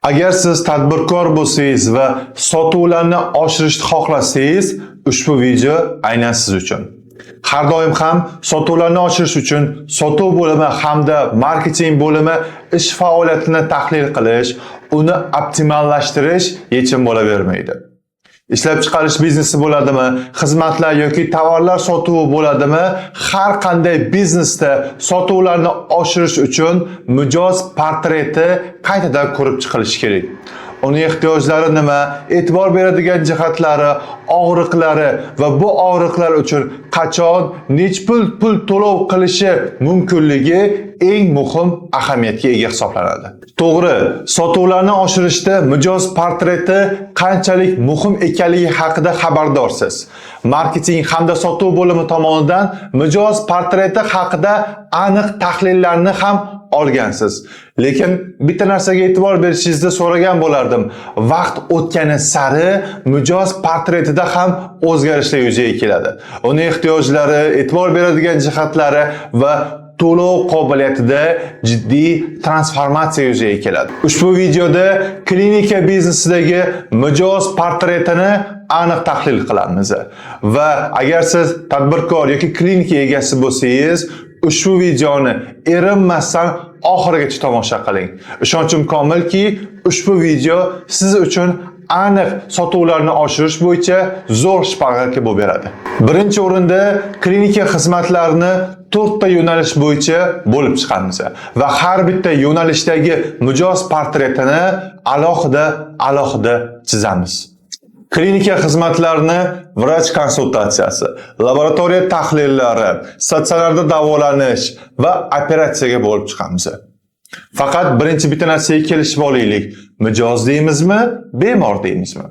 Agar siz tadbirkor bo'lsangiz va sotuvlarni oshirishni xohlasangiz, ushbu video aynan siz uchun. Har doim ham sotuvlarni oshirish uchun sotuv bo'limi hamda marketing bo'limi ish faoliyatini tahlil qilish, uni optimallashtirish yechim bo'lavermaydi. Ishlab chiqarish biznesi bo'ladimi, xizmatlar yoki tovarlar sotuvi bo'ladimi, har qanday biznesda sotuvlarni oshirish uchun mijoz portreti qaytadan ko'rib chiqilishi kerak. Uning ehtiyojlari nima, e'tibor beradigan jihatlari, og'riqlari va bu og'riqlar uchun qachon, nechta pul to'lov qilishi mumkinligi eng muhim ahamiyatga ega hisoblanadi. To'g'ri, sotuvlarni oshirishda mijoz portreti qanchalik muhim ekanligi haqida xabardorsiz. Marketing hamda sotuv bo'limi tomonidan mijoz portreti haqida aniq tahlillarni ham olgansiz. Lekin bitta narsaga e'tibor berishingizni so'ragan bo'lardim. Vaqt o'tgani sari mijoz portretida ham o'zgarishlar yuzaga keladi. Uning ehtiyojlari, e'tibor beradigan jihatlari va to'lov qobiliyatida jiddiy transformatsiya yuzaga keladi. Ushbu videoda klinika biznesidagi mijoz portretini aniq tahlil qilamiz. Va agar siz tadbirkor yoki klinika egasi bo'lsangiz, ushbu videoni erinmasdan oxirigacha tomosha qiling. Ishonchim komilki, ushbu video siz uchun aniq sotuvlarni oshirish bo'yicha zo'r shpagatga bo'lib beradi. Birinchi o'rinda klinika xizmatlarini 4 ta yo'nalish bo'yicha bo'lib chiqamiz va har bitta yo'nalishdagi mijoz portretini alohida chizamiz. Klinika xizmatlarini vrach konsultatsiyasi, laboratoriya tahlillari, statsionarda davolanish va operatsiyaga bo'lib chiqamiz. Faqat birinchi bitta narsaga kelishib olaylik. Mijoz deymizmi, bemor deymizmi?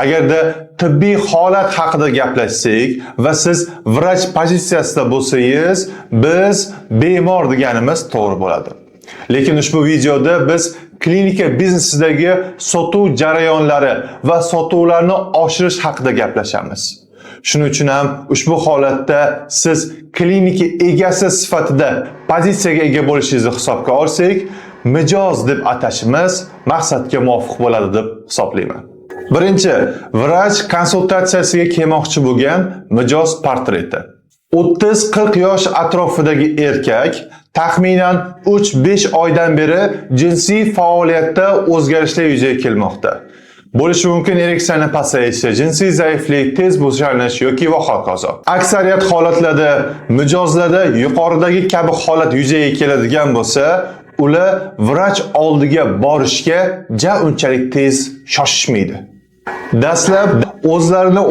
Agarda tibbiy holat haqida gaplashsak va siz vrach pozitsiyasida bo'lsangiz, biz bemor deganimiz to'g'ri bo'ladi. Lekin ushbu videoda biz klinika biznesidagi sotuv jarayonlari va sotuvlarni oshirish haqida gaplashamiz. Shuning uchun ham ushbu holatda siz klinika egasi sifatida pozitsiyaga ega bo'lishingizni hisobga olsak, mijoz deb atashimiz maqsadga muvofiq bo'ladi deb hisoblayman. Birinchi, vrach konsultatsiyasiga kelmoqchi bo'lgan mijoz portreti. 30-40 yosh atrofidagi erkak taxminan 3-5 oydan beri jinsiy faoliyatda o'zgarishlar yuzaga kelmoqda. Bo'lishi mumkin ereksiyaning pasayishi, jinsiy zaiflik, tez bo'shanish yoki va hokazo. Aksariyat holatlarda mijozlarda yuqoridagi kabi holat yuzaga keladigan bo'lsa, ular vrach oldiga borishga unchalik tez shoshishmaydi. Dastlab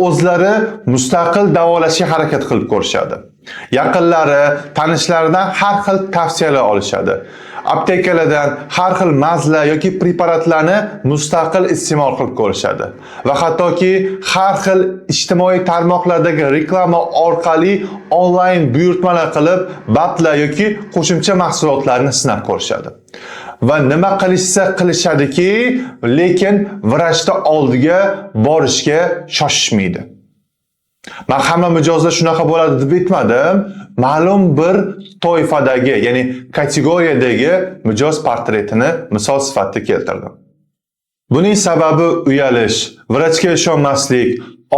o'zlari mustaqil davolashga harakat qilib ko'rishadi. Yaqinlari, tanishlaridan har xil tavsiyalar olishadi. Aptekalardan har xil mazlar yoki preparatlarni mustaqil iste'mol qilib ko'rishadi. Va hattoki har xil ijtimoiy tarmoqlardagi reklama orqali onlayn buyurtmalar qilib, batlar yoki qo'shimcha mahsulotlarni sinab ko'rishadi. Va nima qilishsa qilishadiki, lekin vrachda oldiga borishga shoshishmaydi. Men hamma mijozlar shunaqa bo'ladi deb aytmadim. Ma'lum bir toifadagi, ya'ni kategoriyadagi mijoz portretini misol sifatida keltirdim. Buning sababi uyalish, vrachga ishonmaslik,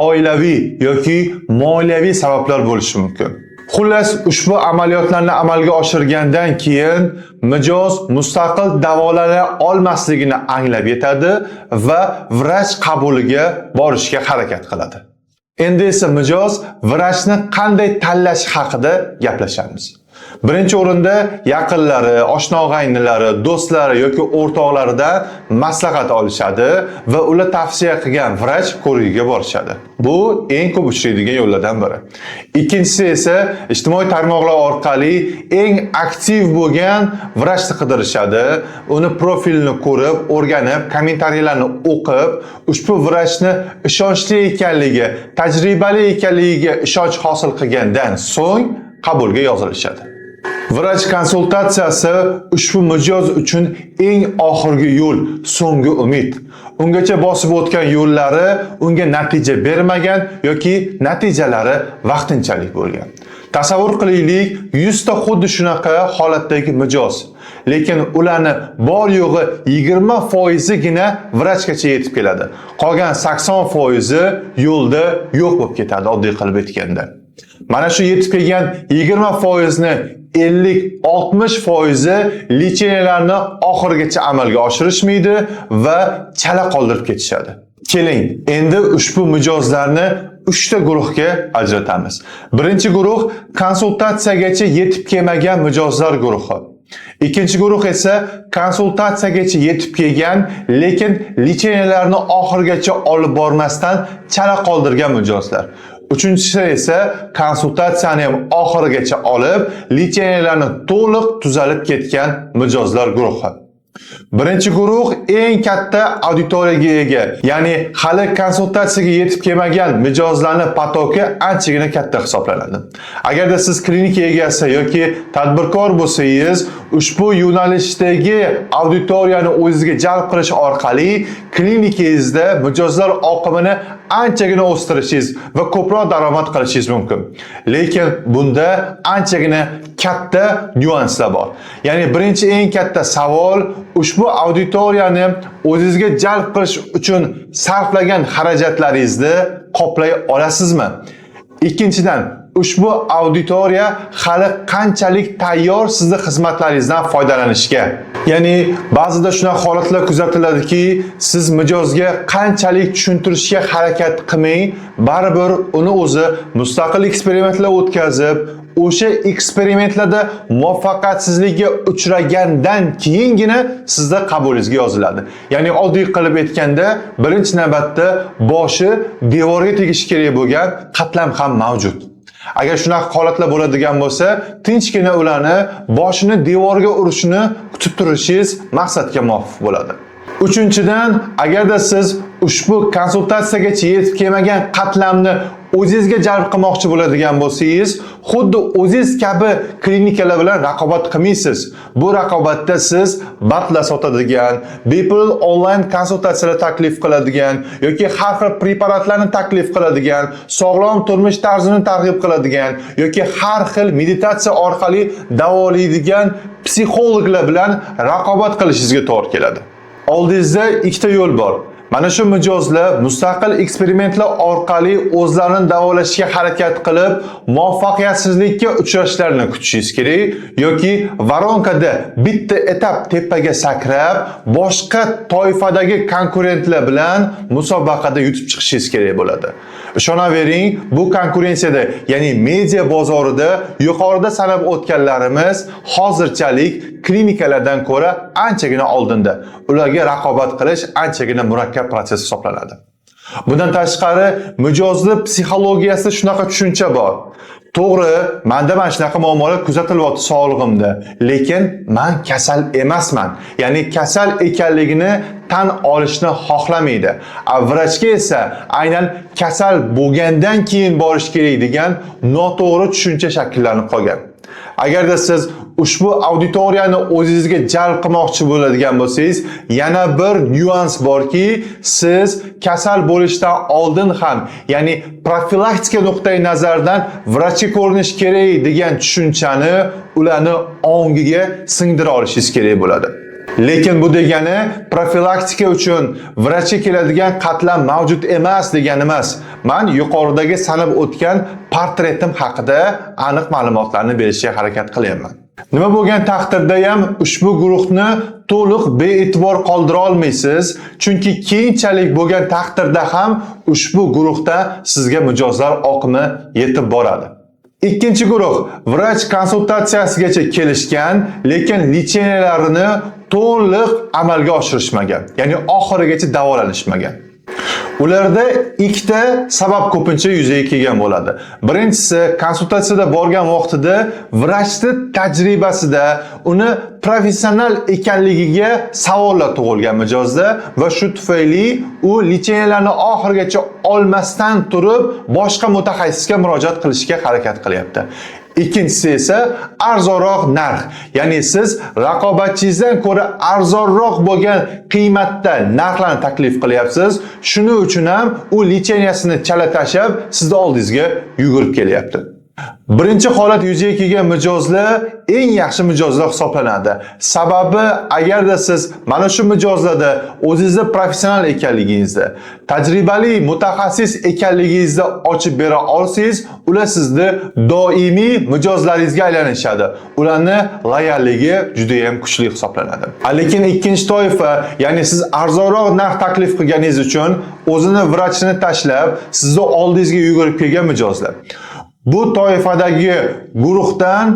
oilaviy yoki moliyaviy sabablar bo'lishi mumkin. Xullas, ushbu amaliyotlarni amalga oshirgandan keyin mijoz mustaqil davolana olmasligini anglab yetadi va vrach qabuliga borishga harakat qiladi. Endi esa mijoz vrachni qanday tanlash haqida gaplashamiz. Birinchi o'rinda yaqinlari, oshna-og'aynilari, do'stlari yoki o'rtoqlaridan maslahat olishadi va ular tavsiya qilgan vrach ko'rigiga borishadi. Bu eng ko'p uchraydigan yo'llardan biri. Ikkinchisi esa ijtimoiy tarmoqlar orqali eng aktiv bo'lgan vrachni qidirishadi. Uni profilini ko'rib, o'rganib, kommentariyalarni o'qib, ushbu vrachni ishonchli ekanligi, tajribali ekanligiga ishonch hosil qilgandan so'ng qabulga yozilishadi. Vrach konsultatsiyasi ushbu mijoz uchun eng oxirgi yo'l, so'nggi umid. Ungacha bosib o'tgan yo'llari unga natija bermagan yoki natijalari vaqtinchalik bo'lgan. Tasavvur qilaylik, 100 ta xuddi shunaqa holatdagi mijoz. Lekin ularni bor yo'g'i 20%gina vrachgacha yetib keladi. Qolgan 80% yo'lda yo'q bo'lib ketadi, oddiy qilib aytganda. Mana shu yetib kelgan 20%ni 50-60% lecheniyalarni oxirigacha amalga oshirishmaydi va chala qoldirib ketishadi. Keling, endi ushbu mijozlarni 3 ta guruhga ajratamiz. Birinchi guruh konsultatsiyagacha yetib kelmagan mijozlar guruhi. Ikkinchi guruh esa konsultatsiyagacha yetib kelgan, lekin lecheniyalarni oxirigacha olib bormasdan chala qoldirgan mijozlar. Uchinchisi esa konsultatsiyani ham oxirigacha olib, lecheniyalarni to'liq tuzalib ketgan mijozlar guruhi. Birinchi guruh eng katta auditoriyaga ega, ya'ni hali konsultatsiyaga yetib kelmagan mijozlarni potoki anchagina katta hisoblanadi. Agarda siz klinika egasi yoki tadbirkor bo'lsangiz, ushbu yo'nalishdagi auditoriyani o'zingizga jalb qilish orqali klinikangizda mijozlar oqimini anchagina o'stirishingiz va ko'proq daromad qilishingiz mumkin. Lekin bunda anchagina katta nyuanslar bor. Ya'ni birinchi eng katta savol, ushbu auditoriyani o'zingizga jalb qilish uchun sarflagan xarajatlaringizni qoplay olasizmi? Ikkinchidan, ushbu auditoriya hali qanchalik tayyor sizni xizmatlaringizdan foydalanishga? Ya'ni ba'zida shunaqa holatlar kuzatiladiki, siz mijozga qanchalik tushuntirishga harakat qilmang, baribir uni o'zi mustaqil eksperimentlar o'tkazib, o'sha eksperimentlarda muvaffaqiyatsizlikka uchragandan keyingina sizda qabulingizga yoziladi. Ya'ni oddiy qilib aytganda, birinchi navbatda boshi devorga tegishi kerak bo'lgan qatlam ham mavjud. Agar shunaqa holatlar bo'ladigan bo'lsa, tinchgina ularni boshini devorga urishini kutib turishingiz maqsadga muvofiq bo'ladi. Uchinchidan, agarda siz ushbu konsultatsiyagacha yetib kelmagan qatlamni o'zingizga jalb qilmoqchi bo'ladigan bo'lsangiz, xuddi o'zingiz kabi klinikalar bilan raqobat qilmaysiz. Bu raqobatda siz batla sotadigan, bepul onlayn konsultatsiyalar taklif qiladigan yoki har xil preparatlarni taklif qiladigan, sog'lom turmush tarzini targ'ib qiladigan yoki har xil meditatsiya orqali davolaydigan psixologlar bilan raqobat qilishingizga to'g'ri keladi. Oldingizda ikkita yo'l bor. Mana shu mijozlar mustaqil eksperimentlar orqali o'zlarini davolashga harakat qilib, muvaffaqiyatsizlikka uchrashlarini kutishingiz kerak yoki varonkada bitta etap tepaga sakrab, boshqa toifadagi konkurentlar bilan musobaqada yutib chiqishingiz kerak bo'ladi. Ishonavering, bu konkurensiyada, ya'ni media bozorida yuqorida sanab o'tganlarimiz hozirchalik klinikalardan ko'ra anchagina oldinda. Ularga raqobat qilish anchagina murakkab proses hisoblanadi. Bundan tashqari, mijozli psixologiyasida shunaqa tushuncha bor. To'g'ri, menda mana shunaqa muammolar kuzatilyapti sog'lig'imda, lekin men kasal emasman. Ya'ni kasal ekanligini tan olishni xohlamaydi. Vrachga esa aynan kasal bo'lgandan keyin borish kerak degan noto'g'ri tushuncha shakllanib qolgan. Agarda siz ushbu auditoriyani o'zingizga jalb qilmoqchi bo'ladigan bo'lsangiz, yana bir nyuans borki, siz kasal bo'lishdan oldin ham, ya'ni profilaktika nuqtai nazaridan vrachga ko'rinish kerak degan tushunchani ularni ongiga singdira olishingiz kerak bo'ladi. Lekin bu degani profilaktika uchun vrachga keladigan qatlam mavjud emas degani emas. Men yuqoridagi sanab o'tgan portretim haqida aniq ma'lumotlarni berishga harakat qilyapman. Nima bo'lgan taqdirda ham ushbu guruhni to'liq bee'tibor qoldira olmaysiz, chunki keyinchalik bo'lgan taqdirda ham ushbu guruhda sizga mijozlar oqimi yetib boradi. Ikkinchi guruh vrach konsultatsiyasigacha kelishgan, lekin lecheniyalarni to'liq amalga oshirishmagan, ya'ni oxirigacha davolanishmagan. Ularda ikkita sabab ko'pincha yuzaga kelgan bo'ladi. Birinchisi, konsultatsiyada borgan vaqtida vrachning tajribasida uni professional ekanligiga savollar tug'ilgan mijozda va shu tufayli u lecheniyalarni oxirigacha olmasdan turib boshqa mutaxassisga murojaat qilishga harakat qilyapti. Ikkinchisi esa arzonroq narx. Ya'ni siz raqobatchingizdan ko'ra arzonroq bo'lgan qiymatda narxlarni taklif qilyapsiz. Shuning uchun ham u lecheniyasini chala tashab, sizning oldingizga yugurib kelyapti. Birinchi holat yuzaga kelgan mijozlar eng yaxshi mijozlar hisoblanadi. Sababi agarda siz mana shu mijozlarda o'zingizni professional ekanligingizni, tajribali mutaxassis ekanligingizni ochib bera olsangiz, ular sizni doimiy mijozlaringizga aylanishadi. Ularni loyalligi juda ham kuchli hisoblanadi. Lekin ikkinchi toifa, ya'ni siz arzonroq narx taklif qilganingiz uchun o'zini vrachini tashlab, sizni oldingizga yugurib kelgan mijozlar. Bu toifadagi guruhdan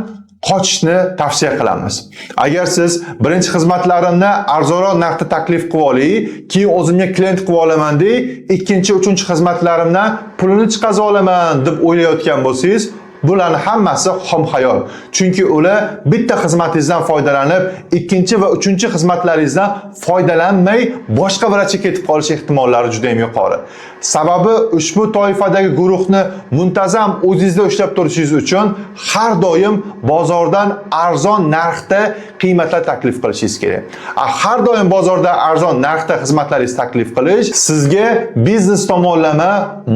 qochishni tavsiya qilamiz. Agar siz birinchi xizmatlarimni arzonroq narxda taklif qilib oling, keyin o'zimga klient qilib olaman deb, ikkinchi, uchinchi xizmatlarimdan pulini chiqazib olaman deb o'ylayotgan bo'lsangiz, bularning hammasi xom xayol. Chunki ular bitta xizmatingizdan foydalanib, ikkinchi va uchinchi xizmatlaringizdan foydalanmay boshqa vrachga ketib qolish ehtimollari juda ham yuqori. Sababi ushbu toifadagi guruhni muntazam o'zingizda ushlab turishingiz uchun har doim bozordan arzon narxda qiymatlar taklif qilishingiz kerak. Har doim bozorda arzon narxda xizmatlaringizni taklif qilish sizga biznes tomonlama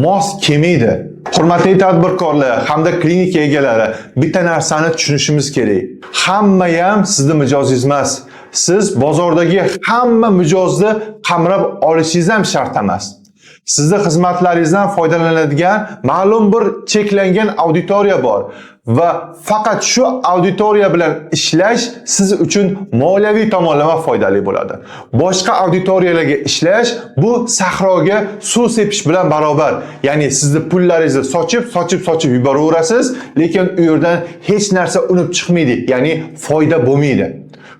mos kelmaydi. Hurmatli tadbirkorlar hamda klinika egalari, bitta narsani tushunishimiz kerak. Hamma ham sizni mijozingiz emas. Siz bozordagi hamma mijozni qamrab olishingiz ham shart emas. Sizni xizmatlaringizdan foydalanadigan ma'lum bir cheklangan auditoriya bor va faqat shu auditoriya bilan ishlash siz uchun moliyaviy tomonlama foydali bo'ladi. Boshqa auditoriyalarga ishlash bu sahroga suv sepish bilan barobar. Ya'ni sizni pullaringizni sochib yuboraverasiz, lekin u yerdan hech narsa unib chiqmaydi, ya'ni foyda bo'lmaydi.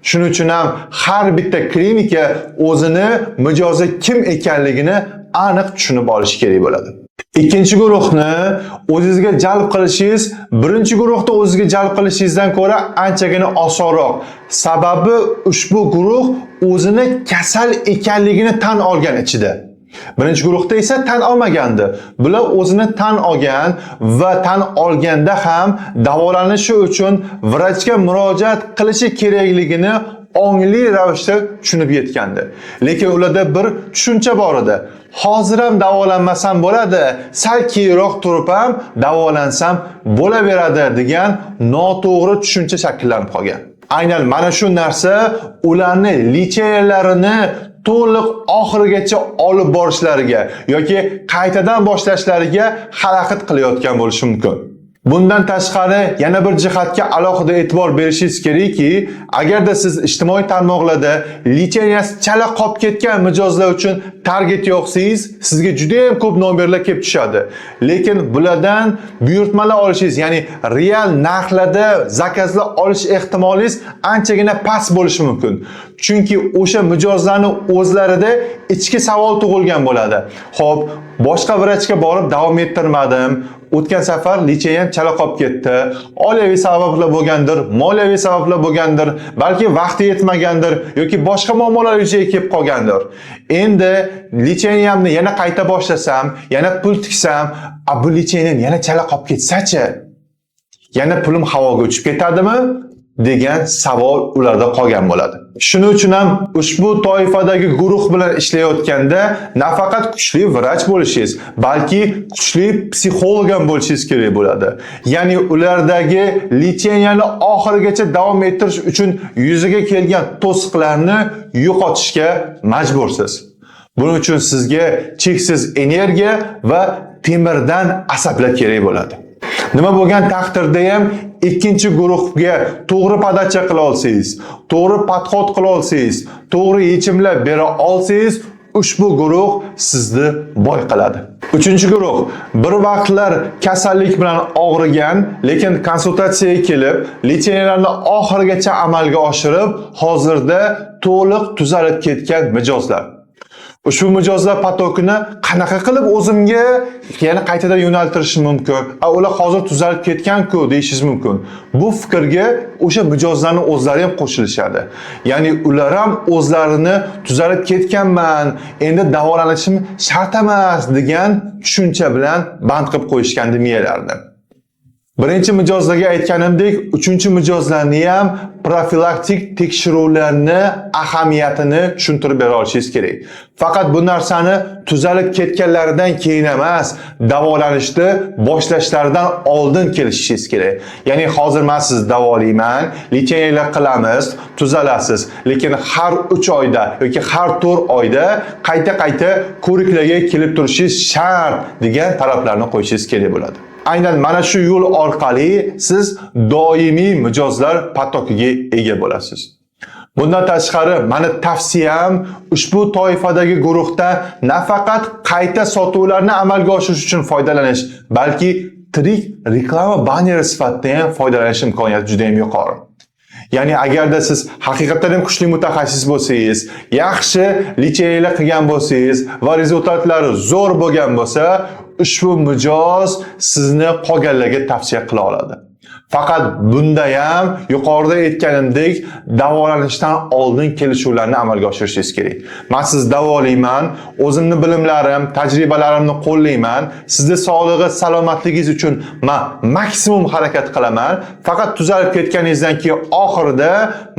Shuning uchun ham har bitta klinika o'zini mijozi kim ekanligini aniq tushunib olish kerak bo'ladi. Ikkinchi guruhni o'zingizga jalb qilishingiz birinchi guruhda o'zingizga jalb qilishingizdan ko'ra anchagina osonroq. Sababi ushbu guruh o'zini kasal ekanligini tan olgan ichida. Birinchi guruhda esa tan olmagandi. Bular o'zini tan olgan va tan olganda ham davolanishi uchun vrachga murojaat qilishi kerakligini ongli ravishda tushunib yetgandi. Lekin ularda bir tushuncha bor edi. Hozir ham davolanmasam bo'ladi, sal keyinroq turib ham davolansam bo'laveradi degan noto'g'ri tushuncha shakllanib qolgan. Aynan mana shu narsa ularni litseylarini to'liq oxirigacha olib borishlariga yoki qaytadan boshlashlariga xalaqit qilayotgan bo'lishi mumkin. Bundan tashqari yana bir jihatga alohida e'tibor berishingiz kerakki, agarda siz ijtimoiy tarmoqlarda litseniyasi chala qolib ketgan mijozlar uchun target yo'qsangiz, sizga juda ham ko'p nomerlar kelib tushadi. Lekin bulardan buyurtmalar olishingiz, ya'ni real narxlarda zakazlar olish ehtimolingiz anchagina past bo'lishi mumkin. Chunki o'sha mijozlarning o'zlarida ichki savol tug'ilgan bo'ladi. Xo'p, boshqa vrachga borib davom ettirmadim. O'tgan safar litseniyam chala qolib ketdi. Oilaviy sabablar bo'lgandir, moliyaviy sabablar bo'lgandir, balki vaqti yetmagandir yoki boshqa muammolar yuzaga kelib qolgandir. Endi litseniyamni yana qayta boshlasam, yana pul tiksam, bu litseniyam yana chala qolib ketsa-chi? Yana pulim havoga uchib ketadimi? degan savol ularda qolgan bo'ladi. Shuning uchun ham ushbu toifadagi guruh bilan ishlayotganda nafaqat kuchli vrach bo'lishingiz, balki kuchli psixolog ham bo'lishingiz kerak bo'ladi. Ya'ni ulardagi litseniyani oxirigacha davom ettirish uchun yuzaga kelgan to'siqlarni yo'qotishga majbursiz. Buning uchun sizga cheksiz energiya va temirdan asablar kerak bo'ladi. Nima bo'lgan taqdirda ham ikkinchi guruhga to'g'ri podacha qila olsangiz, to'g'ri podxod qila olsangiz, to'g'ri yechimlar bera olsangiz, ushbu guruh sizni boy qiladi. Uchinchi guruh bir vaqtlar kasallik bilan og'rigan, lekin konsultatsiyaga kelib, litseniyalarni oxirigacha amalga oshirib, hozirda to'liq tuzalib ketgan mijozlar. Ushbu mijozlar potokini qanaqa qilib o'zimga yana qaytadan yo'naltirishim mumkin? Ular hozir tuzalib ketgan-ku deyishingiz mumkin. Bu fikrga o'sha mijozlarning o'zlari ham qo'shilishadi. Ya'ni ular ham o'zlarini tuzalib ketganman, endi davolanishim shart emas degan tushuncha bilan band qilib qo'yishgandi miyalarni. Birinchi mijozlarga aytganimdek, uchinchi mijozlarni ham profilaktik tekshiruvlarni ahamiyatini tushuntirib bera olishingiz kerak. Faqat bu narsani tuzalib ketganlaridan keyin emas, davolanishni boshlashlaridan oldin kelishingiz kerak. Ya'ni hozir men sizni davolayman, lecheniyalar qilamiz, tuzalasiz, lekin har 3 oyda yoki har 4 oyda qayta ko'riklarga kelib turishingiz shart degan talablarni qo'yishingiz kerak bo'ladi. Aynan mana shu yo'l orqali siz doimiy mijozlar potokiga ega bo'lasiz. Bundan tashqari, meni tavsiyam ushbu toifadagi guruhda nafaqat qayta sotuvlarni amalga oshirish uchun foydalanish, balki tirik reklama banneri sifatida ham foydalanish imkoniyati juda ham yuqori. Ya'ni agarda siz haqiqatan ham kuchli mutaxassis bo'lsangiz, yaxshi lecheniyalar qilgan bo'lsangiz va rezultatlari zo'r bo'lgan bo'lsa, ushbu mijoz sizni qolganlarga tavsiya qila oladi. Faqat bunda ham yuqorida aytganimdek davolanishdan oldin kelishuvlarni amalga oshirishingiz kerak. Men sizni davolayman, o'zimning bilimlarim, tajribalarimni qo'llayman. Sizning sog'lig'i, salomatligingiz uchun men maksimum harakat qilaman. Faqat tuzalib ketganingizdan keyin oxirida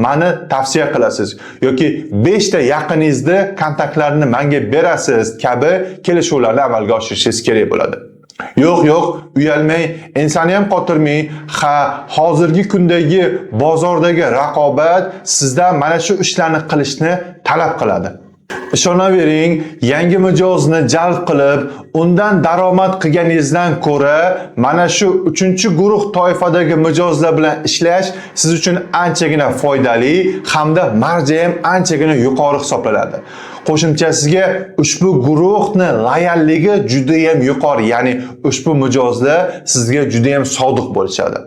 meni tavsiya qilasiz yoki 5 ta yaqiningizni kontaktlarini menga berasiz kabi kelishuvlarni amalga oshirishingiz kerak bo'ladi. Yo'q, uyalmay, insonni ham qotirmay, hozirgi kundagi bozordagi raqobat sizdan mana shu ishlarni qilishni talab qiladi. Ishonavering, yangi mijozni jalb qilib, undan daromad qilganingizdan ko'ra, mana shu 3-guruh toifadagi mijozlar bilan ishlash siz uchun anchagina foydali hamda marja ham anchagina yuqori hisoblanadi. Qo'shimchasiga ushbu guruhni loyalligi juda ham yuqori, ya'ni ushbu mijozlar sizga juda ham sodiq bo'lishadi.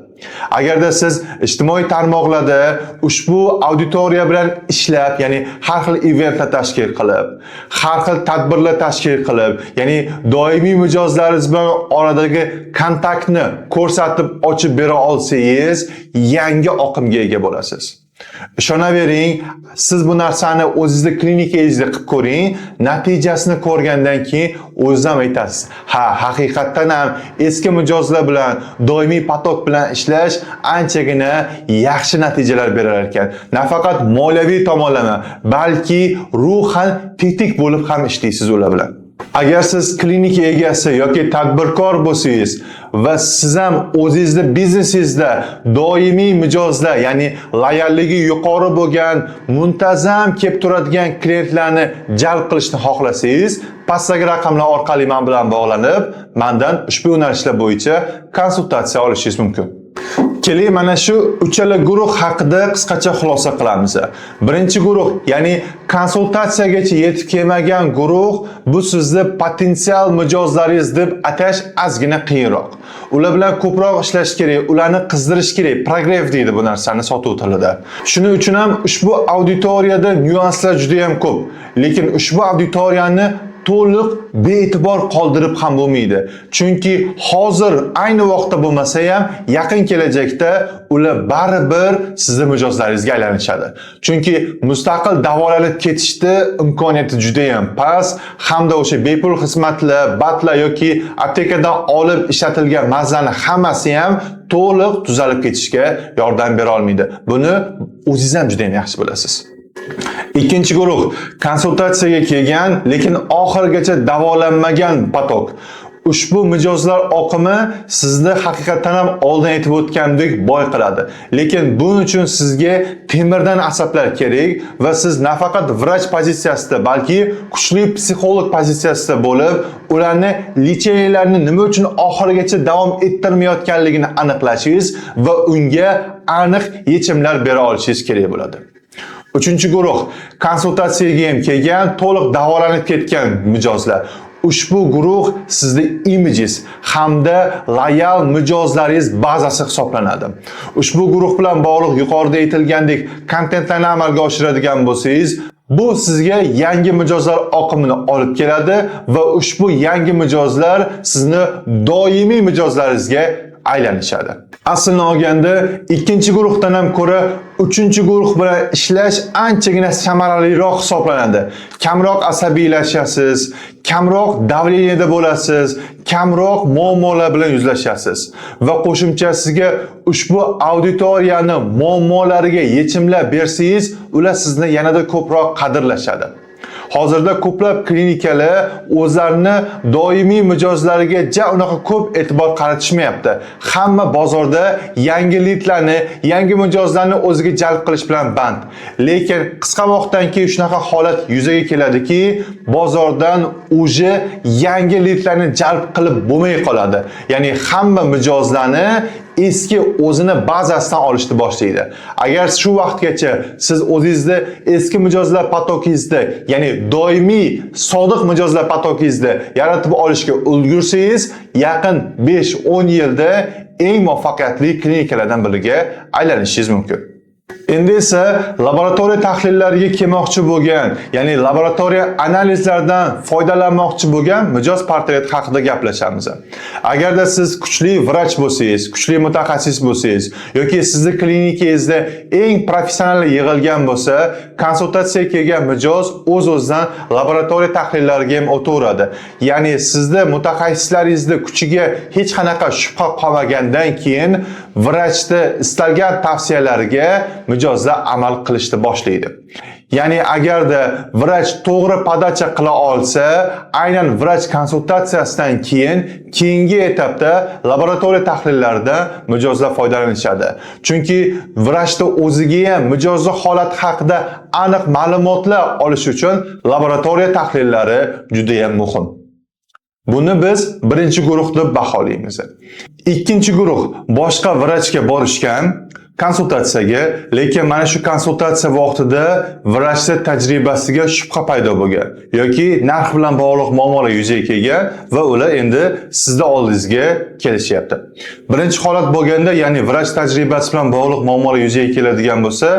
Agarda siz ijtimoiy tarmoqlarda ushbu auditoriya bilan ishlab, ya'ni har xil eventlar tashkil qilib, har xil tadbirlar tashkil qilib, ya'ni doimiy mijozlaringiz bilan oradagi kontaktni ko'rsatib ochib bera olsangiz, yangi oqimga ega bo'lasiz. Ishonavering, siz bu narsani o'zingizning klinikangizda qilib ko'ring, natijasini ko'rgandan keyin o'zingiz ham aytasiz. Haqiqatan ham eski mijozlar bilan, doimiy potok bilan ishlash anchagina yaxshi natijalar berar ekan. Nafaqat moliyaviy tomonlama, balki ruhan tetik bo'lib ham ishlaysiz ular bilan. Agar siz klinika egasi yoki tadbirkor bo'lsangiz va siz ham o'zingizning biznesingizda doimiy mijozlar, ya'ni loyalligi yuqori bo'lgan, muntazam kelib turadigan klientlarni jalb qilishni xohlasangiz, pastdagi raqamlar orqali men bilan bog'lanib, mendan ushbu yo'nalishlar bo'yicha konsultatsiya olishingiz mumkin. Keling, mana shu uchala guruh haqida qisqacha xulosa qilamiz. Birinchi guruh, ya'ni konsultatsiyagacha yetib kelmagan guruh, bu sizni potensial mijozlaringiz deb atash ozgina qiyinroq. Ular bilan ko'proq ishlash kerak, ularni qizdirish kerak. Progress deydi bu narsani sotuv tilida. Shuning uchun ham ushbu auditoriyada nyuanslar juda ham ko'p. Lekin ushbu auditoriyani to'liq bee'tibor qoldirib ham bo'lmaydi. Chunki hozir ayni vaqtda bo'lmasa ham yaqin kelajakda ular baribir sizning mijozlaringizga aylanishadi. Chunki mustaqil davolanib ketishni imkoniyati juda ham past hamda o'sha bepul xizmatlar, batlar yoki aptekadan olib ishlatilgan mazani hammasi ham to'liq tuzalib ketishga yordam bera olmaydi. Buni o'zingiz ham juda ham yaxshi bilasiz. Ikkinchi guruh, konsultatsiyaga kelgan, lekin oxirigacha davolanmagan potok. Ushbu mijozlar oqimi sizni haqiqatan ham oldin aytib o'tgandek boy qiladi. Lekin buning uchun sizga temirdan asablar kerak va siz nafaqat vrach pozitsiyasida, balki kuchli psixolog pozitsiyasida bo'lib, ularni lecheniyalarni nima uchun oxirigacha davom ettirmayotganligini aniqlashingiz va unga aniq yechimlar bera olishingiz kerak bo'ladi. Uchinchi guruh, konsultatsiyaga ham kelgan, to'liq davolanib ketgan mijozlar. Ushbu guruh sizning imijingiz hamda loyal mijozlaringiz bazasi hisoblanadi. Ushbu guruh bilan bog'liq yuqorida aytilgandek kontentlarni amalga oshiradigan bo'lsangiz, bu sizga yangi mijozlar oqimini olib keladi va ushbu yangi mijozlar sizni doimiy mijozlaringizga aylanishadi. Aslini olganda ikkinchi guruhdan ham ko'ra uchinchi guruh bilan ishlash anchagina samaraliroq hisoblanadi. Kamroq asabiylashasiz, kamroq davleniyada bo'lasiz, kamroq muammolar bilan yuzlashasiz va qo'shimchasiga ushbu auditoriyani muammolariga yechimlar bersangiz, ular sizni yanada ko'proq qadrlashadi. Hozirda ko'plab klinikalar o'zlarini doimiy mijozlariga unaqa ko'p e'tibor qaratishmayapti. Hamma bozorda yangi lidlarni, yangi mijozlarni o'ziga jalb qilish bilan band. Lekin qisqa vaqtdan keyin shunaqa holat yuzaga keladiki, bozordan uje yangi lidlarni jalb qilib bo'lmay qoladi. Ya'ni hamma mijozlarni eski o'zini bazasidan olishni boshlaydi. Agar shu vaqtgacha siz o'zingizni eski mijozlar potokingizda, ya'ni doimiy sodiq mijozlar potokingizda yaratib olishga ulgursangiz, yaqin 5-10 yilda eng muvaffaqiyatli klinikalardan biriga aylanishingiz mumkin. Endi esa laboratoriya tahlillariga kelmoqchi bo'lgan, ya'ni laboratoriya analizlaridan foydalanmoqchi bo'lgan mijoz portreti haqida gaplashamiz. Agarda siz kuchli vrach bo'lsangiz, kuchli mutaxassis bo'lsangiz yoki sizni klinikangizda eng professionallar yig'ilgan bo'lsa, konsultatsiyaga kelgan mijoz o'z-o'zidan laboratoriya tahlillariga ham o'taveradi. Ya'ni sizda mutaxassislaringizni kuchiga hech qanaqa shubha qolmagandan keyin vrachni istalgan tavsiyalariga mijozlar amal qilishni boshlaydi. Ya'ni agarda vrach to'g'ri podacha qila olsa, aynan vrach konsultatsiyasidan keyingi etapda laboratoriya tahlillaridan mijozlar foydalanishadi. Chunki vrachda o'ziga ham mijozning holati haqida aniq ma'lumotlar olish uchun laboratoriya tahlillari juda ham muhim. Buni biz birinchi guruh deb baholaymiz. Ikkinchi guruh boshqa vrachga borishgan konsultatsiyaga, lekin mana shu konsultatsiya vaqtida vrachning tajribasiga shubha paydo bo'lgan yoki narx bilan bog'liq muammolar yuzaga kelgan va ular endi sizning oldingizga kelishyapti. Birinchi holat bo'lganda, ya'ni vrach tajribasi bilan bog'liq muammolar yuzaga keladigan bo'lsa,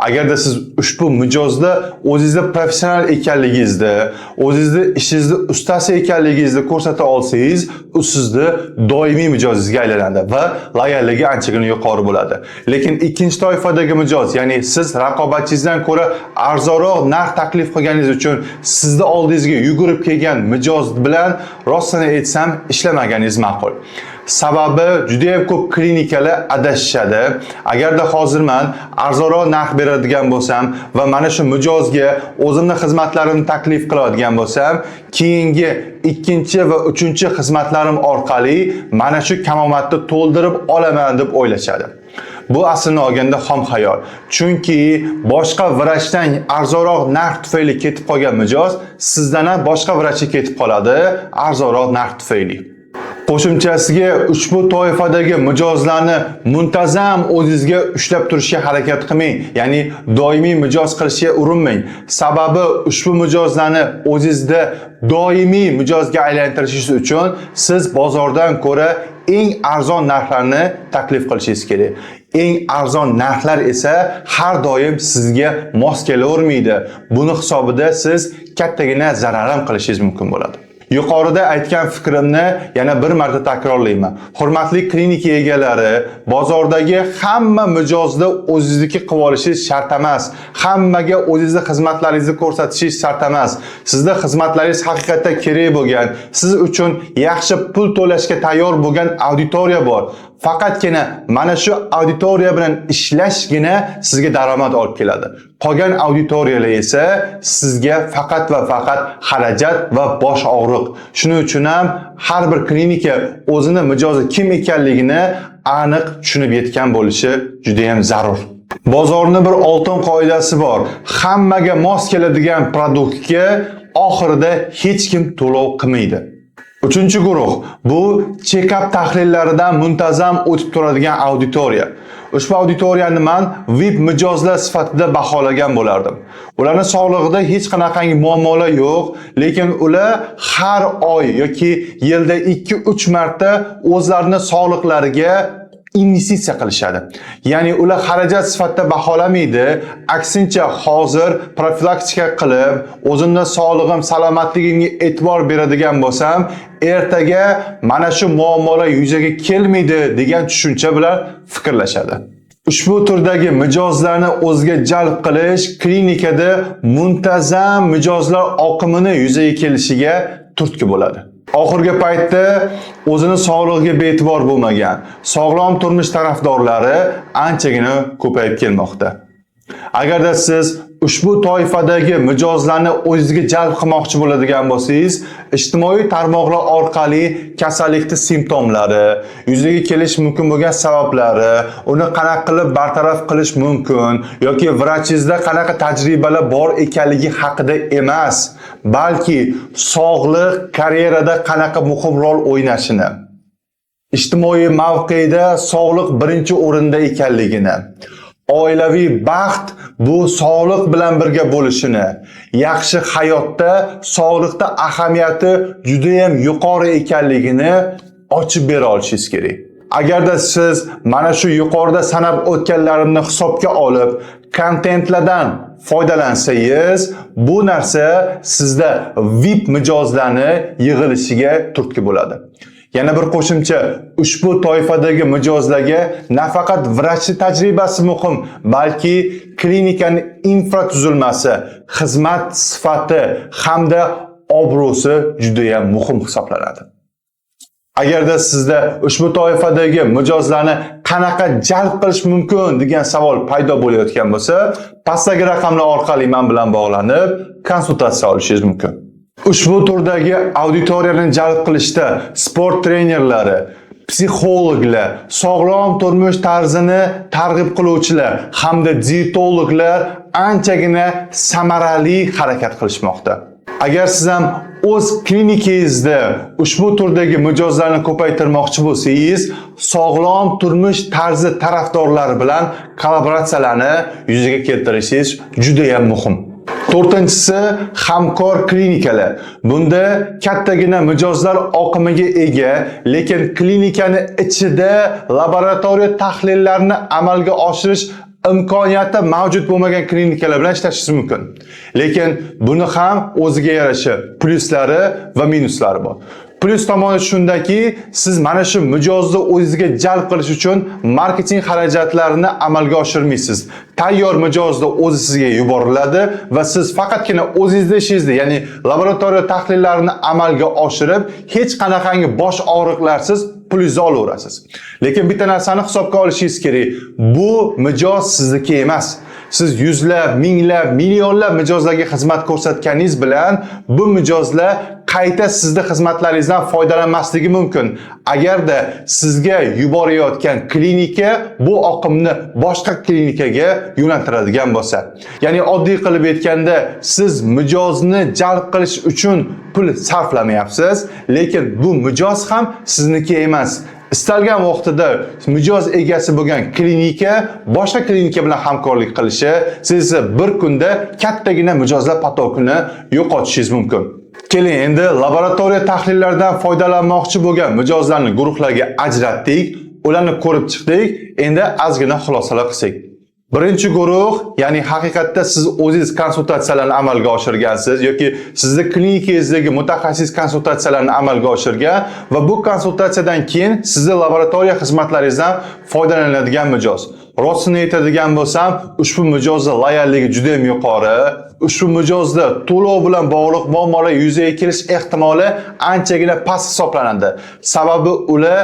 agarda siz ushbu mijozda o'zingizni professional ekanligingizni, o'zingizni ishingizda ustasi ekanligingizni ko'rsata olsangiz, u sizni doimiy mijozingizga aylanadi va loyalligi anchagina yuqori bo'ladi. Lekin ikkinchi toifadagi mijoz, ya'ni siz raqobatchingizdan ko'ra arzonroq narx taklif qilganingiz uchun sizni oldingizga yugurib kelgan mijoz bilan rostini aytsam ishlamaгаningiz ma'qul. Sababi juda ham ko'p klinikalar adashishadi. Agarda hozir men arzonroq narx beradigan bo'lsam va mana shu mijozga o'zimning xizmatlarimni taklif qiladigan bo'lsam, keyingi ikkinchi va uchinchi xizmatlarim orqali mana shu kamomatni to'ldirib olaman deb o'ylashadi. Bu aslini olganda xom xayol. Chunki boshqa vrachdan arzonroq narx tufayli ketib qolgan mijoz sizdan ham boshqa vrachga ketib qoladi arzonroq narx tufayli. Qo'shimchasiga ushbu toifadagi mijozlarni muntazam o'zingizga ushlab turishga harakat qilmang, ya'ni doimiy mijoz qilishga urinmang. Sababi ushbu mijozlarni o'zingizda doimiy mijozga aylantirishingiz uchun siz bozordan ko'ra eng arzon narxlarni taklif qilishingiz kerak. Eng arzon narxlar esa har doim sizga mos kelavermaydi. Buni hisobida siz kattagina zarar ham qilishingiz mumkin bo'ladi. Yuqorida aytgan fikrimni yana bir marta takrorlayman. Hurmatli klinika egalari, bozordagi hamma mijozni o'zingizniki qilib olishingiz shart emas. Hammaga o'zingizning xizmatlaringizni ko'rsatishingiz shart emas. Sizning xizmatlaringiz haqiqatda kerak bo'lgan, siz uchun yaxshi pul to'lashga tayyor bo'lgan auditoriya bor. Faqatgina mana shu auditoriya bilan ishlashgina sizga daromad olib keladi. Qolgan auditoriyalar esa sizga faqat va faqat xarajat va bosh og'riq. Shuning uchun ham har bir klinika o'zini mijozi kim ekanligini aniq tushunib yetgan bo'lishi juda ham zarur. Bozorning bir oltin qoidasi bor. Hammaga mos keladigan produktga oxirida hech kim to'lov qilmaydi. Uchinchi guruh bu check-up tahlillaridan muntazam o'tib turadigan auditoriya. Ushbu auditoriyani men VIP mijozlar sifatida baholagan bo'lardim. Ularning sog'lig'ida hech qanaqangi muammolar yo'q, lekin ular har oy yoki yilda 2-3 marta o'zlarining sog'liqlariga investitsiya qilishadi. Ya'ni ular xarajat sifatida baholamaydi, aksincha hozir profilaktika qilib, o'zimning sog'lig'im, salomatligimga e'tibor beradigan bo'lsam, ertaga mana shu muammolar yuzaga kelmaydi degan tushuncha bilan fikrlashadi. Ushbu turdagi mijozlarni o'ziga jalb qilish klinikada muntazam mijozlar oqimini yuzaga kelishiga turtki bo'ladi. Oxirgi paytda o'zini sog'lig'iga be'tibor bo'lmagan, sog'lom turmush tarafdorlari anchagina ko'payib kelmoqda. Agarda siz ushbu toifadagi mijozlarni o'zingizga jalb qilmoqchi bo'ladigan bo'lsangiz, ijtimoiy tarmoqlar orqali kasallikning simptomlari, yuzaga kelish mumkin bo'lgan sabablari, uni qanaqa qilib bartaraf qilish mumkin yoki vrachingizda qanaqa tajribalar bor ekanligi haqida emas, balki sog'liq karyerada qanaqa muhim rol o'ynashini, ijtimoiy mavqeda sog'liq birinchi o'rinda ekanligini, oilaviy baxt bu sog'liq bilan birga bo'lishini, yaxshi hayotda sog'liqda ahamiyati juda ham yuqori ekanligini ochib bera olishingiz kerak. Agarda siz mana shu yuqorida sanab o'tganlarimni hisobga olib, kontentlardan foydalansangiz, bu narsa sizda VIP mijozlarni yig'ilishiga turtki bo'ladi. Yana bir qo'shimcha, ushbu toifadagi mijozlarga nafaqat vrachning tajribasi muhim, balki klinikaning infratuzilmasi, xizmat sifati hamda obro'si juda ham muhim hisoblanadi. Agarda sizda ushbu toifadagi mijozlarni qanaqa jalb qilish mumkin degan savol paydo bo'layotgan bo'lsa, pastdagi raqamlar orqali men bilan bog'lanib, konsultatsiya olishingiz mumkin. Ushbu turdagi auditoriyani jalb qilishda sport trenerlari, psixologlar, sog'lom turmush tarzini targ'ib qiluvchilar hamda dietologlar anchagina samarali harakat qilishmoqda. Agar siz ham o'z klinikangizda ushbu turdagi mijozlarni ko'paytirmoqchi bo'lsangiz, sog'lom turmush tarzi tarafdorlari bilan kollaboratsiyalarni yuzaga keltirishingiz juda ham muhim. To'rtinchisi, hamkor klinikalar. Bunda kattagina mijozlar oqimiga ega, lekin klinikani ichida laboratoriya tahlillarni amalga oshirish imkoniyati mavjud bo'lmagan klinikalar bilan ishlashingiz mumkin. Lekin buni ham o'ziga yarasha pluslari va minuslari bor. Plus tomoni shundaki, siz mana shu mijozni o'zingizga jalb qilish uchun marketing xarajatlarini amalga oshirmaysiz. Tayyor mijozni o'zi sizga yuboriladi va siz faqatgina o'zingizning ishingizni, ya'ni laboratoriya tahlillerini amalga oshirib, hech qanaqangi bosh og'riqlarsiz pulni olaverasiz. Lekin bitta narsani hisobga olishingiz kerak. Bu mijoz sizniki emas. Siz yuzlab, minglab, millionlab mijozlarga xizmat ko'rsatganingiz bilan bu mijozlar qayta sizning xizmatlaringizdan foydalanmasligi mumkin. Agarda sizga yuborayotgan klinika bu oqimni boshqa klinikaga yo'naltiradigan bo'lsa, ya'ni oddiy qilib aytganda, siz mijozni jalb qilish uchun pul sarflamayapsiz, lekin bu mijoz ham sizniki emas. Istalgan vaqtida mijoz egasi bo'lgan klinika boshqa klinika bilan hamkorlik qilishi, siz bir kunda kattagina mijozlar potokini yo'qotishingiz mumkin. Keling, endi laboratoriya tahlillaridan foydalanmoqchi bo'lgan mijozlarni guruhlarga ajratdik, ularni ko'rib chiqdik. Endi ozgina xulosalar qilsak. Birinchi guruh, ya'ni haqiqatda siz o'zingiz konsultatsiyalarni amalga oshirgansiz yoki sizning klinikangizdagi mutaxassis konsultatsiyalarni amalga oshirgan va bu konsultatsiyadan keyin sizning laboratoriya xizmatlaringizdan foydalanadigan mijoz. Rostini aytadigan bo'lsam, ushbu mijozning loyalligi juda ham yuqori. Ushbu mijozda to'lov bilan bog'liq muammolar yuzaga kelish ehtimoli anchagina past hisoblanadi. Sababi ular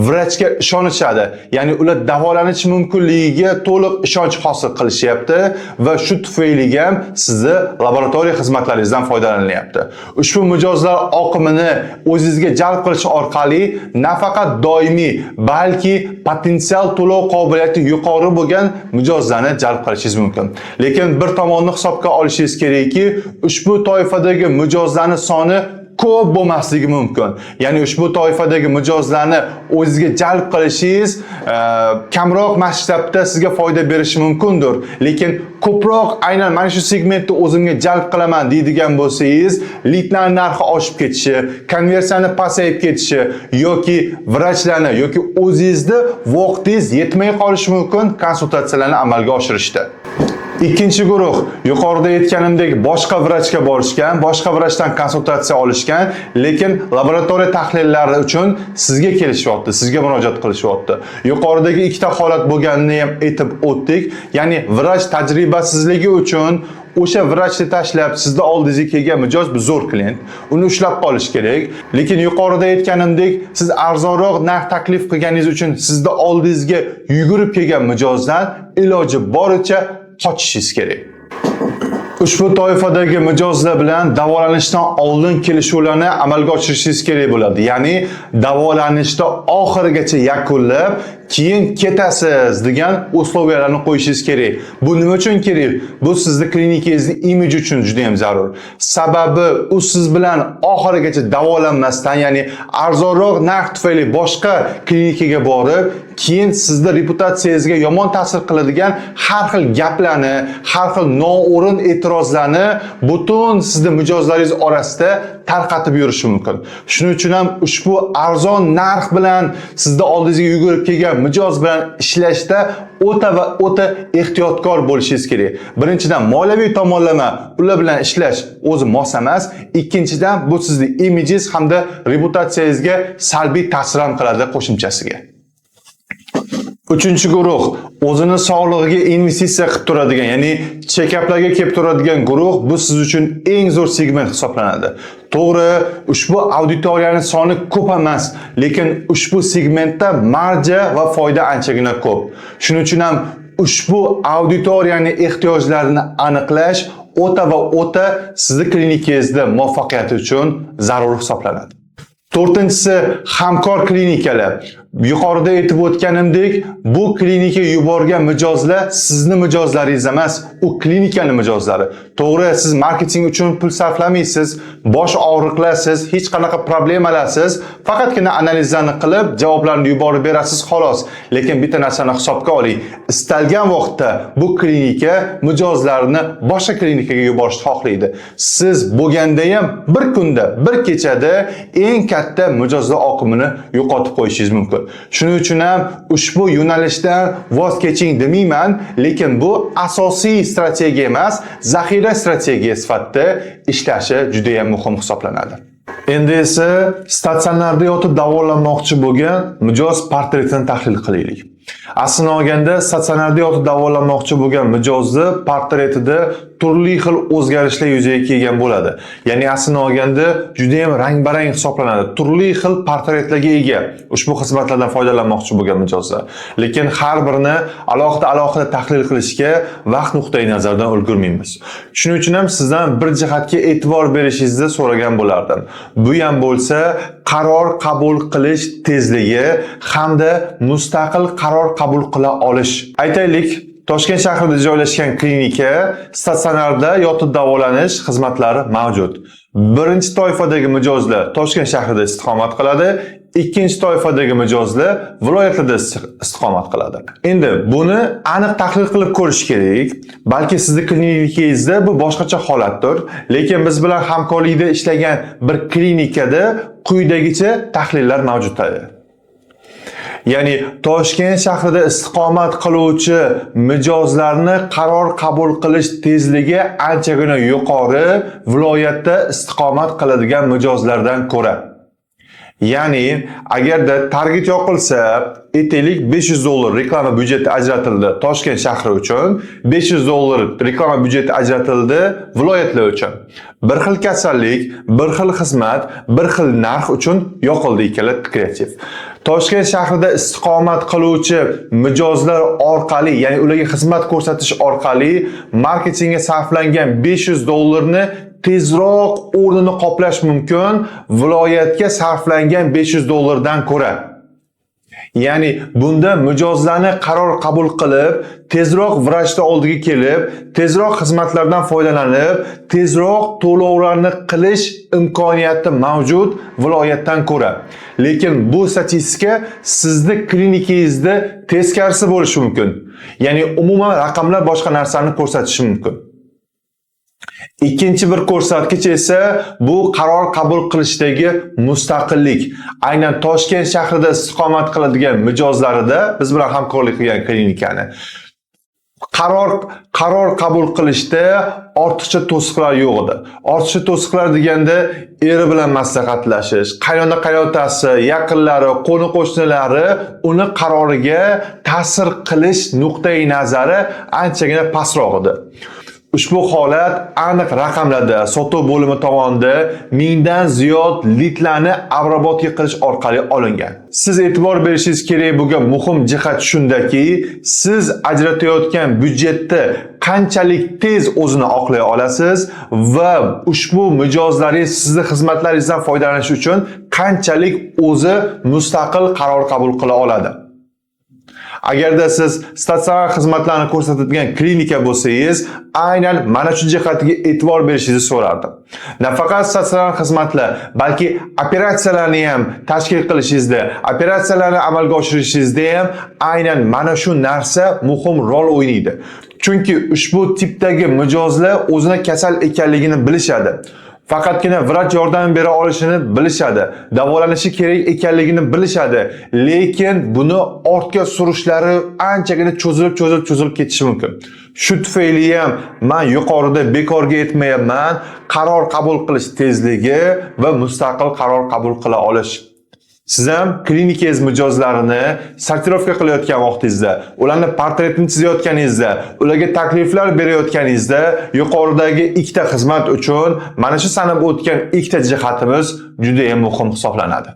vrachga ishonishadi. Ya'ni ular davolanish mumkinligiga to'liq ishonch hosil qilishyapti va shu tufayli ham sizni laboratoriya xizmatlaringizdan foydalanilyapti. Ushbu mijozlar oqimini o'zingizga jalb qilish orqali nafaqat doimiy, balki potensial to'lov qobiliyati yuqori bo'lgan mijozlarni jalb qilishingiz mumkin. Lekin bir tomonni hisobga olishingiz kerakki, ushbu toifadagi mijozlarning soni ko'p bo'lmasligi mumkin. Ya'ni ushbu toifadagi mijozlarni o'zingizga jalb qilishingiz kamroq masshtabda sizga foyda berishi mumkindir. Lekin ko'proq aynan mana shu segmentni o'zimga jalb qilaman deydigan bo'lsangiz, lidlar narxi oshib ketishi, konversiyani pasayib ketishi yoki vrachlarni yoki o'zingizni vaqtingiz yetmay qolishi mumkin konsultatsiyalarni amalga oshirishda. Ikkinchi guruh yuqorida aytganimdek boshqa vrachga borishgan, boshqa vrachdan konsultatsiya olishgan, lekin laboratoriya tahlillari uchun sizga kelishyapti, sizga murojaat qilishyapti. Yuqoridagi ikkita holat bo'lganini ham aytib o'tdik. Ya'ni vrach tajribasizligi uchun o'sha vrachni tashlab sizda oldingizga kelgan mijoz bu zo'r klient, uni ushlab qolish kerak. Lekin yuqorida aytganimdek, siz arzonroq narx taklif qilganingiz uchun sizda oldingizga yugurib kelgan mijozdan iloji boricha qochishingiz kerak. Ushbu toifadagi mijozlar bilan davolanishdan oldin kelishuvlarni amalga oshirishingiz kerak bo'ladi. Ya'ni davolanishda oxirigacha yakunlab, keyin ketasiz degan usloviyalarni qo'yishingiz kerak. Bu nima uchun kerak? Bu sizning klinikangizning imiji uchun juda ham zarur. Sababi u siz bilan oxirigacha davolanmasdan, ya'ni arzonroq narx tufayli boshqa klinikaga borib, keyin sizning reputatsiyangizga yomon ta'sir qiladigan har xil gaplarni, har xil noo'rin e'tirozlarni butun sizning mijozlaringiz orasida tarqatib yurishi mumkin. Shuning uchun ham ushbu arzon narx bilan sizning oldingizga yugurib kelgan mijoz bilan ishlashda o'ta ehtiyotkor bo'lishingiz kerak. Birinchidan moliyaviy tomonlama ular bilan ishlash o'zi mos emas. Ikkinchidan bu sizning imijingiz hamda reputatsiyangizga salbiy ta'sir ham qiladi qo'shimchasiga. Uchinchi guruh o'zini sog'lig'iga investitsiya qilib turadigan, ya'ni check-uplarga kelib turadigan guruh bu siz uchun eng zo'r segment hisoblanadi. To'g'ri, ushbu auditoriyaning soni ko'p emas, lekin ushbu segmentda marja va foyda anchagina ko'p. Shuning uchun ham ushbu auditoriyaning ehtiyojlarini aniqlash o'ta sizning klinikangizda muvaffaqiyat uchun zarur hisoblanadi. To'rtinchisi, hamkor klinikalar. Yuqorida aytib o'tganimdek, bu klinikaga yuborgan mijozlar sizning mijozlaringiz emas, u klinikaning mijozlari. To'g'ri, siz marketing uchun pul sarflamaysiz, bosh og'riqlasiz, hech qanaqa problemalarsiz, faqatgina analizlarni qilib, javoblarni yuborib berasiz xolos. Lekin bitta narsani hisobga oling. Istalgan vaqtda bu klinika mijozlarini boshqa klinikaga yuborishni xohlaydi. Siz bo'lganda ham bir kunda, bir kechada eng katta mijozlar oqimini yo'qotib qo'yishingiz mumkin. Shuning uchun ham ushbu yo'nalishdan voz keching demayman, lekin bu asosiy strategiya emas, zaxira strategiya sifatida ishlashi juda ham muhim hisoblanadi. Endi esa statsionarda yotib davolanmoqchi bo'lgan mijoz portretini tahlil qilaylik. Aslini olganda statsionarda yotib davolanmoqchi bo'lgan mijozni portretida turli xil o'zgarishlar yuzaga kelgan bo'ladi. Ya'ni aslini olganda juda ham rang-barang hisoblanadi. Turli xil portretlarga ega ushbu xizmatlardan foydalanmoqchi bo'lgan mijozlar. Lekin har birini alohida tahlil qilishga vaqt nuqtai nazaridan ulgurmaymiz. Shuning uchun ham sizdan bir jihatga e'tibor berishingizni so'ragan bo'lardim. Bu ham bo'lsa, qaror qabul qilish tezligi hamda mustaqil qaror qabul qila olish. Aytaylik, Toshkent shahrida joylashgan klinika statsionarda yotib davolanish xizmatlari mavjud. Birinchi toifadagi mijozlar Toshkent shahrida istiqomat qiladi, ikkinchi toifadagi mijozlar viloyatlarda istiqomat qiladi. Endi buni aniq tahlil qilib ko'rish kerak. Balki sizning klinikangizda bu boshqacha holatdir, lekin biz bilan hamkorlikda ishlagan bir klinikada quyidagicha tahlillar mavjuddir. Ya'ni Toshkent shahrida istiqomat qiluvchi mijozlarni qaror qabul qilish tezligi anchagina yuqori viloyatda istiqomat qiladigan mijozlardan ko'ra. Ya'ni agarda target yoqilsa, aytaylik $500 reklama byudjeti ajratildi Toshkent shahri uchun, $500 reklama byudjeti ajratildi viloyatlar uchun. Bir xil kasallik, bir xil xizmat, bir xil narx uchun yoqildi ikkala kreativ. Toshkent shahrida istiqomat qiluvchi mijozlar orqali, ya'ni ularga xizmat ko'rsatish orqali marketingga sarflangan $500 ni tezroq o'rnini qoplash mumkin viloyatga sarflangan $500 dan ko'ra. Ya'ni bunda mijozlarni qaror qabul qilib, tezroq vrachni oldiga kelib, tezroq xizmatlardan foydalanib, tezroq to'lovlarni qilish imkoniyati mavjud viloyatdan ko'ra. Lekin bu statistika sizni klinikangizda teskarisi bo'lishi mumkin. Ya'ni umuman raqamlar boshqa narsani ko'rsatishi mumkin. Ikkinchi bir ko'rsatkich esa bu qaror qabul qilishdagi mustaqillik. Aynan Toshkent shahrida istiqomat qiladigan mijozlarida biz bilan hamkorlik qilgan klinikani qaror qabul qilishda ortiqcha to'siqlar yo'q edi. Ortiqcha to'siqlar deganda eri bilan maslahatlashish, qaynona qaynotasi, yaqinlari, qo'ni qo'shnilari uni qaroriga ta'sir qilish nuqtai nazari anchagina pastroq edi. Ushbu holat aniq raqamlarda sotuv bo'limi tomonidan 1000 dan ziyod lidlarni abrobotga qilish orqali olingan. Siz e'tibor berishingiz kerak bo'lgan muhim jihat shundaki, siz ajratayotgan byudjetni qanchalik tez o'zini oqlay olasiz va ushbu mijozlaringiz sizni xizmatlaringizdan foydalanish uchun qanchalik o'zi mustaqil qaror qabul qila oladi. Agarda siz statsionar xizmatlarni ko'rsatadigan klinika bo'lsangiz, aynan mana shu jihatiga e'tibor berishingizni so'rardim. Nafaqat statsionar xizmatlar, balki operatsiyalarni ham tashkil qilishingizda, operatsiyalarni amalga oshirishingizda ham aynan mana shu narsa muhim rol o'ynaydi. Chunki ushbu tipdagi mijozlar o'zini kasal ekanligini bilishadi. Faqatgina vrach yordam bera olishini bilishadi, davolanishi kerak ekanligini bilishadi, lekin buni ortga surishlari anchagina cho'zilib ketishi mumkin. Shu tufayli ham men yuqorida bekorga aytmayapman, qaror qabul qilish tezligi va mustaqil qaror qabul qila olish. Siz ham klinikangiz mijozlarini sortirovka qilayotgan vaqtingizda, ularni portretini chizayotganingizda, ularga takliflar berayotganingizda yuqoridagi ikkita xizmat uchun mana shu sanab o'tgan ikkita jihatimiz juda ham muhim hisoblanadi.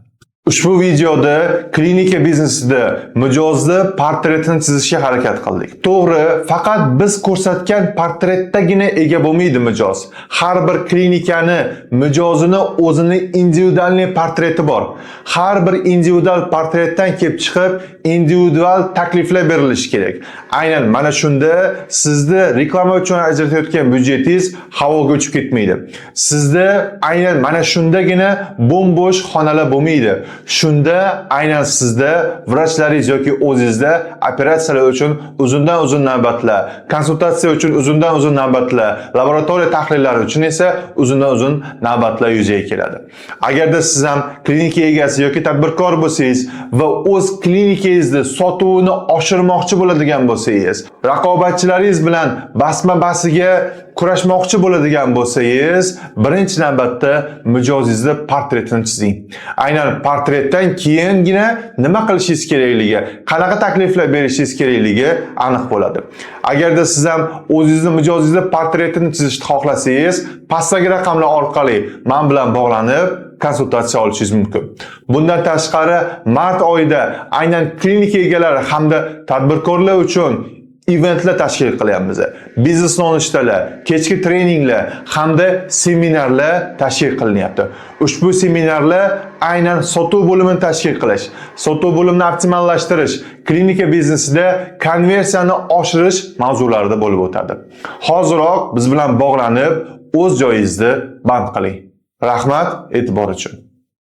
Ushbu videoda klinika biznesida mijozni portretini chizishga harakat qildik. To'g'ri, faqat biz ko'rsatgan portretdagina ega bo'lmaydi mijoz. Har bir klinikani mijozini o'zini individual portreti bor. Har bir individual portretdan kelib chiqib, individual takliflar berilishi kerak. Aynan mana shunda sizni reklama uchun ajratayotgan byudjetingiz havoga uchib ketmaydi. Sizda aynan mana shundagina bo'm-bo'sh xonalar bo'lmaydi. Shunda aynan sizda vrachlaringiz yoki o'zingizda operatsiyalar uchun uzundan-uzun navbatlar, konsultatsiya uchun uzundan-uzun navbatlar, laboratoriya tahlillari uchun esa uzundan-uzun navbatlar yuzaga keladi. Agarda siz ham klinika egasi yoki tadbirkor bo'lsangiz va o'z klinikangizda sotuvini oshirmoqchi bo'ladigan bo'lsangiz, raqobatchilaringiz bilan basma-basiga kurashmoqchi bo'ladigan bo'lsangiz, birinchi navbatda mijozingizni portretini chizing. Aynan portretdan keyingina nima qilishingiz kerakligi, qanaqa takliflar berishingiz kerakligi aniq bo'ladi. Agarda siz ham o'zingizning mijozingizni portretini chizishni xohlasangiz, pastdagi raqamlar orqali men bilan bog'lanib konsultatsiya olishingiz mumkin. Bundan tashqari, mart oyida aynan klinika egalari hamda tadbirkorlar uchun eventlar tashkil qilyapmiz. Biznes nonushtalar, kechki treninglar hamda seminarlar tashkil qilinyapti. Ushbu seminarlar aynan sotuv bo'limini tashkil qilish, sotuv bo'limini optimallashtirish, klinika biznesida konversiyani oshirish mavzularida bo'lib o'tadi. Hoziroq biz bilan bog'lanib, o'z joyingizni band qiling. Rahmat e'tibor uchun.